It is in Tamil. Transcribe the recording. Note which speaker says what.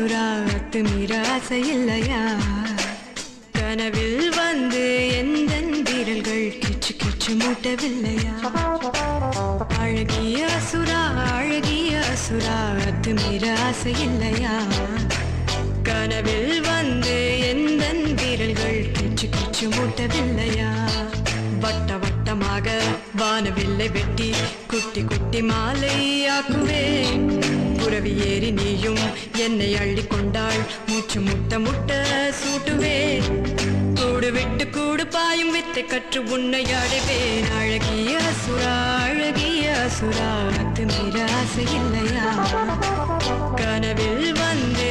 Speaker 1: அசுரா அத்துமீற ஆசை இல்லையா கனவில் வந்து எந்த வீரர்கள் கிச்சு கிச்சு மூட்டவில்லையா அழகிய அசுரா அத்துமீற ஆசை இல்லையா கனவில் வந்து எந்த வீரர்கள் கிச்சு கிச்சு மூட்டவில்லையா வட்ட வட்டமாக வானவில்லை வெட்டி குட்டி குட்டி மாலை ஆக்குவேன் புறவி ஏறி நீயும் என்னை அள்ளி கொண்டாள் மூச்சு முட்ட முட்ட சூட்டுவேன் கூடு விட்டு கூடு பாயும் வித்தை கற்று உன்னை அடைவேன் அழகிய அசுரா அத்துமீற ஆசை இல்லையா கனவில் வந்து